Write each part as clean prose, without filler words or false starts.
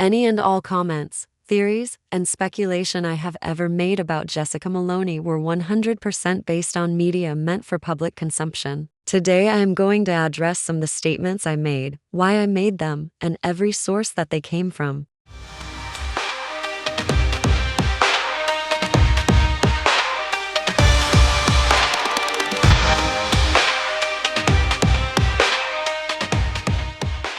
Any and all comments, theories, and speculation I have ever made about Jessica Moloney were 100% based on media meant for public consumption. Today I am going to address some of the statements I made, why I made them, and every source that they came from.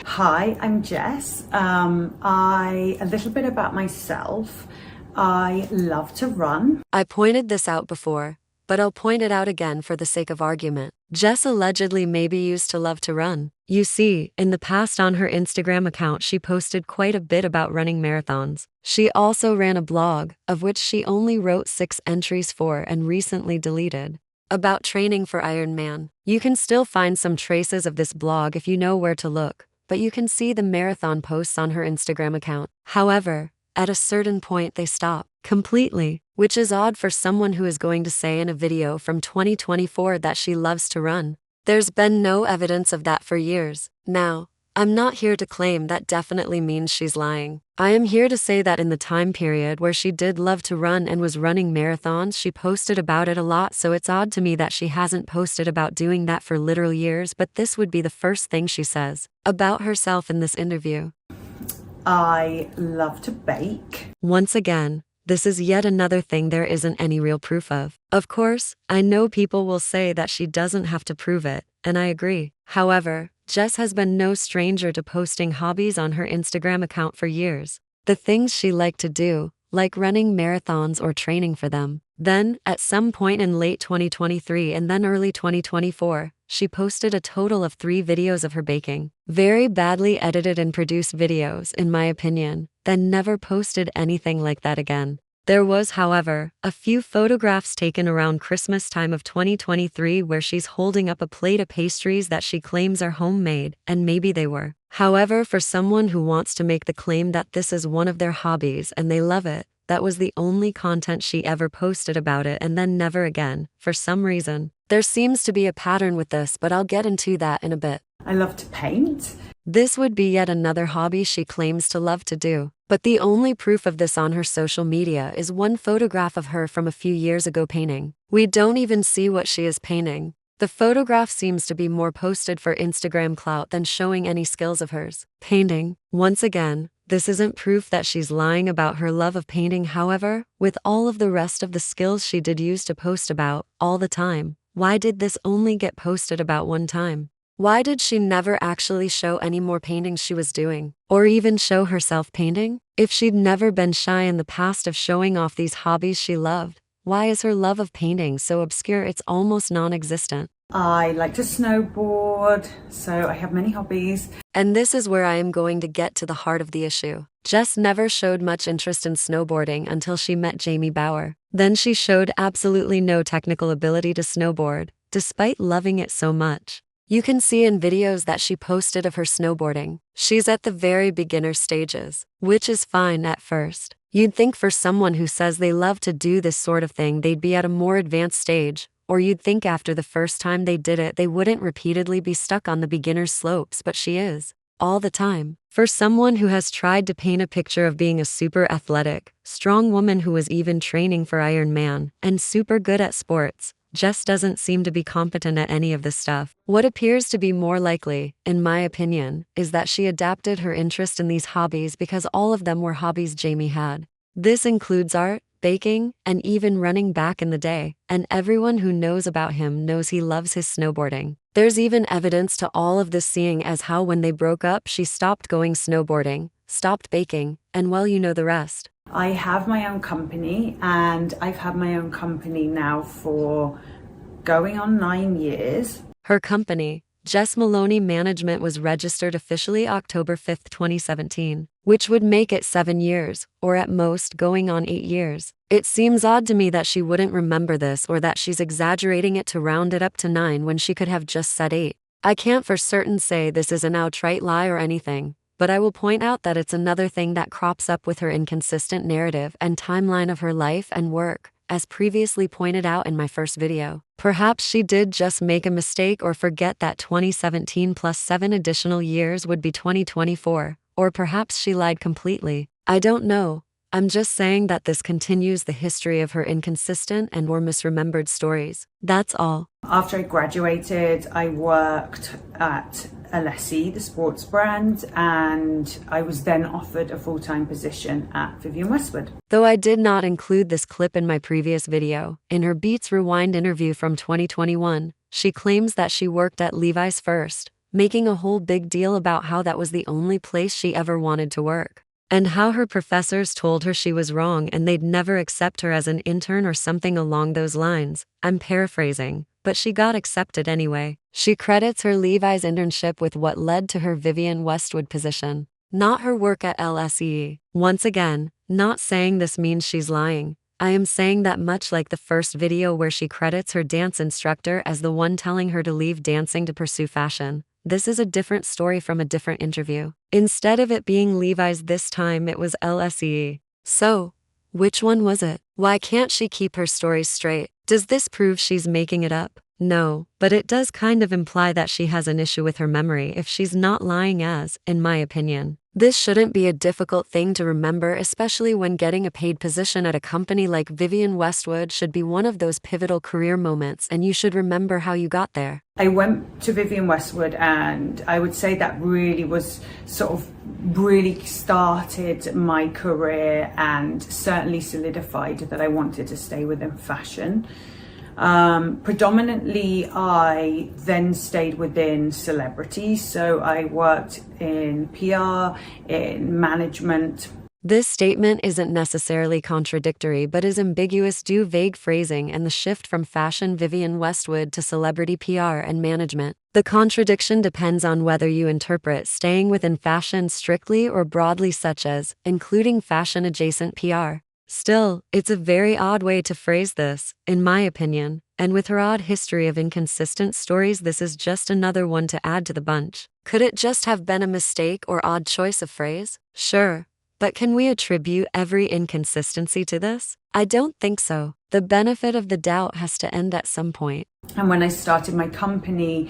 Hi, I'm Jess. A little bit about myself. I love to run. I pointed this out before, but I'll point it out again for the sake of argument. Jess allegedly maybe used to love to run. You see, in the past on her Instagram account she posted quite a bit about running marathons. She also ran a blog, of which she only wrote 6 entries for and recently deleted, about training for Ironman. You can still find some traces of this blog if you know where to look, but you can see the marathon posts on her Instagram account. However, at a certain point they stop completely, which is odd for someone who is going to say in a video from 2024 that she loves to run. There's been no evidence of that for years. Now, I'm not here to claim that definitely means she's lying. I am here to say that in the time period where she did love to run and was running marathons, she posted about it a lot, so it's odd to me that she hasn't posted about doing that for literal years, but this would be the first thing she says about herself in this interview. I love to bake. Once again, this is yet another thing there isn't any real proof of. Of course, I know people will say that she doesn't have to prove it, and I agree. However, Jess has been no stranger to posting hobbies on her Instagram account for years. The things she liked to do, like running marathons or training for them. Then, at some point in late 2023 and then early 2024, she posted a total of 3 videos of her baking. Very badly edited and produced videos, in my opinion, then never posted anything like that again. There was, however, a few photographs taken around Christmas time of 2023 where she's holding up a plate of pastries that she claims are homemade, and maybe they were. However, for someone who wants to make the claim that this is one of their hobbies and they love it, that was the only content she ever posted about it and then never again, for some reason. There seems to be a pattern with this, but I'll get into that in a bit. I love to paint. This would be yet another hobby she claims to love to do. But the only proof of this on her social media is one photograph of her from a few years ago painting. We don't even see what she is painting. The photograph seems to be more posted for Instagram clout than showing any skills of hers. Painting. Once again, this isn't proof that she's lying about her love of painting. However, with all of the rest of the skills she did use to post about all the time, why did this only get posted about one time? Why did she never actually show any more paintings she was doing? Or even show herself painting? If she'd never been shy in the past of showing off these hobbies she loved, why is her love of painting so obscure it's almost non-existent? I like to snowboard, so I have many hobbies. And this is where I am going to get to the heart of the issue. Jess never showed much interest in snowboarding until she met Jamie Bauer. Then she showed absolutely no technical ability to snowboard, despite loving it so much. You can see in videos that she posted of her snowboarding, she's at the very beginner stages, which is fine at first. You'd think for someone who says they love to do this sort of thing they'd be at a more advanced stage, or you'd think after the first time they did it they wouldn't repeatedly be stuck on the beginner's slopes, but she is. All the time. For someone who has tried to paint a picture of being a super athletic, strong woman who was even training for Ironman, and super good at sports, Jess doesn't seem to be competent at any of this stuff. What appears to be more likely, in my opinion, is that she adapted her interest in these hobbies because all of them were hobbies Jamie had. This includes art, baking, and even running back in the day, and everyone who knows about him knows he loves his snowboarding. There's even evidence to all of this, seeing as how when they broke up she stopped going snowboarding, stopped baking, and well, you know the rest. I have my own company, and I've had my own company now for going on 9 years. Her company, Jess Moloney Management, was registered officially October 5, 2017, which would make it 7 years, or at most going on 8 years. It seems odd to me that she wouldn't remember this, or that she's exaggerating it to round it up to 9 when she could have just said 8. I can't for certain say this is an outright lie or anything, but I will point out that it's another thing that crops up with her inconsistent narrative and timeline of her life and work, as previously pointed out in my first video. Perhaps she did just make a mistake or forget that 2017 plus 7 additional years would be 2024, Or perhaps she lied completely. I don't know. I'm just saying that this continues the history of her inconsistent and or misremembered stories. That's all. After I graduated, I worked at Alessi, the sports brand, and I was then offered a full-time position at Vivienne Westwood. Though I did not include this clip in my previous video, in her Beats Rewind interview from 2021, she claims that she worked at Levi's first, making a whole big deal about how that was the only place she ever wanted to work. And how her professors told her she was wrong and they'd never accept her as an intern or something along those lines. I'm paraphrasing, but she got accepted anyway. She credits her Levi's internship with what led to her Vivienne Westwood position, not her work at LSE. Once again, not saying this means she's lying. I am saying that much like the first video where she credits her dance instructor as the one telling her to leave dancing to pursue fashion, this is a different story from a different interview. Instead of it being Levi's this time, it was LSE. So, which one was it? Why can't she keep her stories straight? Does this prove she's making it up? No, but it does kind of imply that she has an issue with her memory if she's not lying as, in my opinion. This shouldn't be a difficult thing to remember, especially when getting a paid position at a company like Vivienne Westwood should be one of those pivotal career moments, and you should remember how you got there. I went to Vivienne Westwood, and I would say that really was really started my career and certainly solidified that I wanted to stay within fashion. Predominantly, I then stayed within celebrity, so I worked in PR, in management. This statement isn't necessarily contradictory but is ambiguous due to vague phrasing and the shift from fashion Vivienne Westwood to celebrity PR and management. The contradiction depends on whether you interpret staying within fashion strictly or broadly, such as including fashion-adjacent PR. Still, it's a very odd way to phrase this, in my opinion, and with her odd history of inconsistent stories, this is just another one to add to the bunch. Could it just have been a mistake or odd choice of phrase? Sure. But can we attribute every inconsistency to this? I don't think so. The benefit of the doubt has to end at some point. And when I started my company,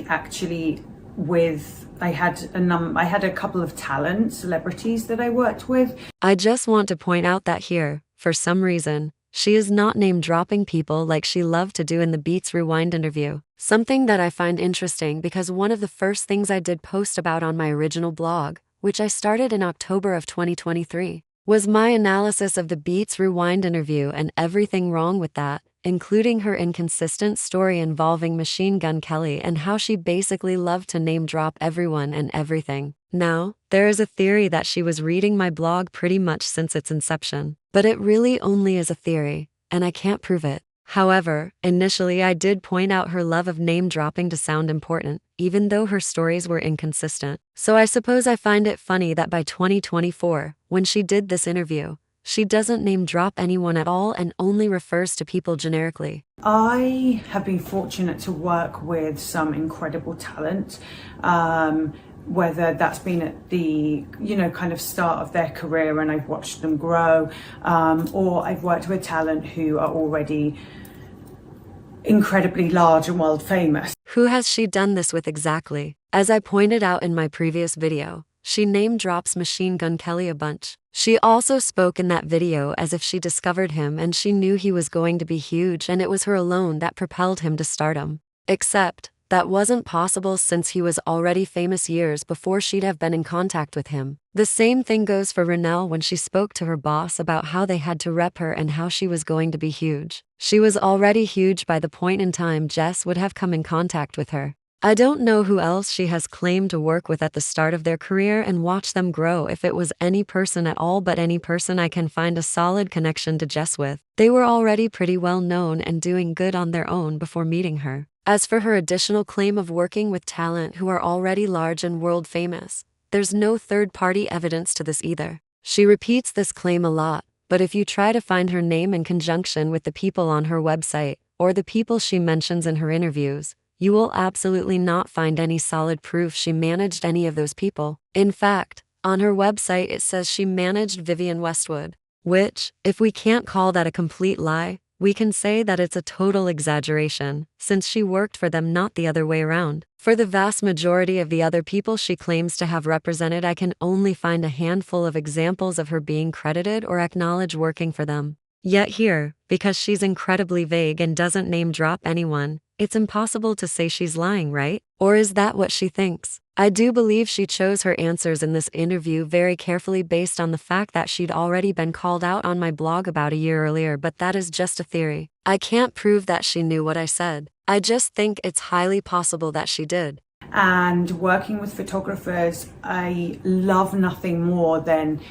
actually with I had a couple of talent celebrities that I worked with. I just want to point out that here, for some reason, she is not name-dropping people like she loved to do in the Beats Rewind interview. Something that I find interesting because one of the first things I did post about on my original blog, which I started in October of 2023, was my analysis of the Beats Rewind interview and everything wrong with that, including her inconsistent story involving Machine Gun Kelly and how she basically loved to name-drop everyone and everything. Now, there is a theory that she was reading my blog pretty much since its inception, but it really only is a theory, and I can't prove it. However, initially I did point out her love of name-dropping to sound important, even though her stories were inconsistent. So I suppose I find it funny that by 2024, when she did this interview, she doesn't name-drop anyone at all and only refers to people generically. I have been fortunate to work with some incredible talent, whether that's been at the start of their career and I've watched them grow, or I've worked with talent who are already incredibly large and world famous. Who has she done this with exactly? As I pointed out in my previous video, she name-drops Machine Gun Kelly a bunch. She also spoke in that video as if she discovered him and she knew he was going to be huge and it was her alone that propelled him to stardom. Except, that wasn't possible since he was already famous years before she'd have been in contact with him. The same thing goes for Renelle when she spoke to her boss about how they had to rep her and how she was going to be huge. She was already huge by the point in time Jess would have come in contact with her. I don't know who else she has claimed to work with at the start of their career and watch them grow if it was any person at all, but any person I can find a solid connection to Jess with. They were already pretty well known and doing good on their own before meeting her. As for her additional claim of working with talent who are already large and world famous, there's no third-party evidence to this either. She repeats this claim a lot, but if you try to find her name in conjunction with the people on her website, or the people she mentions in her interviews, you will absolutely not find any solid proof she managed any of those people. In fact, on her website it says she managed Vivienne Westwood, which, if we can't call that a complete lie, we can say that it's a total exaggeration, since she worked for them, not the other way around. For the vast majority of the other people she claims to have represented, I can only find a handful of examples of her being credited or acknowledged working for them. Yet here, because she's incredibly vague and doesn't name drop anyone, it's impossible to say she's lying, right? Or is that what she thinks? I do believe she chose her answers in this interview very carefully based on the fact that she'd already been called out on my blog about a year earlier, but that is just a theory. I can't prove that she knew what I said. I just think it's highly possible that she did. And working with photographers, I love nothing more than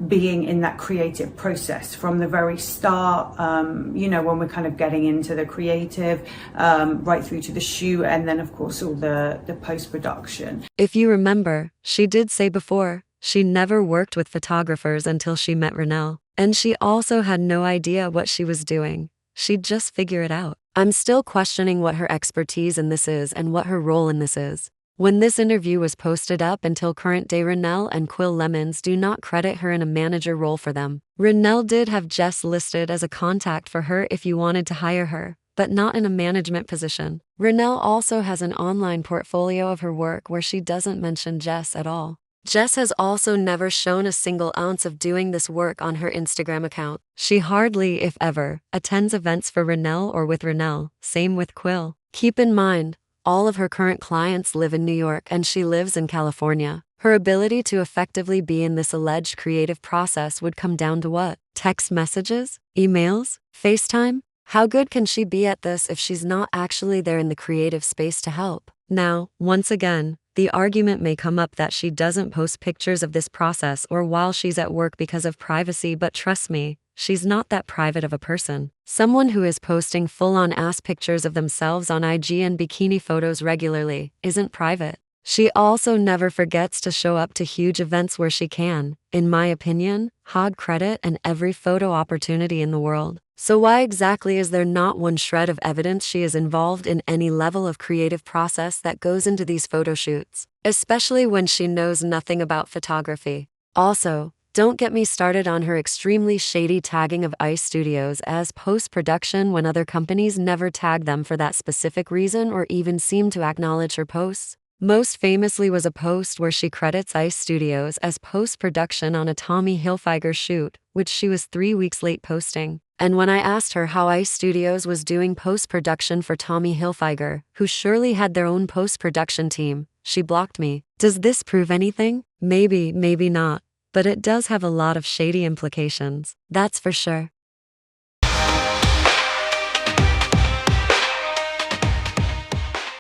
being in that creative process from the very start, when we're kind of getting into the creative, right through to the shoot, and then of course all the post-production. If you remember, she did say before, she never worked with photographers until she met Ronell, and she also had no idea what she was doing. She'd just figure it out. I'm still questioning what her expertise in this is and what her role in this is. When this interview was posted up until current day, Ronell and Quill Lemons do not credit her in a manager role for them. Ronell did have Jess listed as a contact for her if you wanted to hire her, but not in a management position. Ronell also has an online portfolio of her work where she doesn't mention Jess at all. Jess has also never shown a single ounce of doing this work on her Instagram account. She hardly, if ever, attends events for Ronell or with Ronell, same with Quill. Keep in mind, all of her current clients live in New York and she lives in California. Her ability to effectively be in this alleged creative process would come down to what? Text messages? Emails? FaceTime? How good can she be at this if she's not actually there in the creative space to help? Now, once again, the argument may come up that she doesn't post pictures of this process or while she's at work because of privacy, but trust me, she's not that private of a person. Someone who is posting full-on ass pictures of themselves on IG and bikini photos regularly isn't private. She also never forgets to show up to huge events where she can, in my opinion, hog credit and every photo opportunity in the world. So why exactly is there not one shred of evidence she is involved in any level of creative process that goes into these photo shoots, especially when she knows nothing about photography? Also, don't get me started on her extremely shady tagging of ICE Studios as post-production when other companies never tag them for that specific reason or even seem to acknowledge her posts. Most famously was a post where she credits ICE Studios as post-production on a Tommy Hilfiger shoot, which she was 3 weeks late posting. And when I asked her how ICE Studios was doing post-production for Tommy Hilfiger, who surely had their own post-production team, she blocked me. Does this prove anything? Maybe, maybe not. But it does have a lot of shady implications, that's for sure.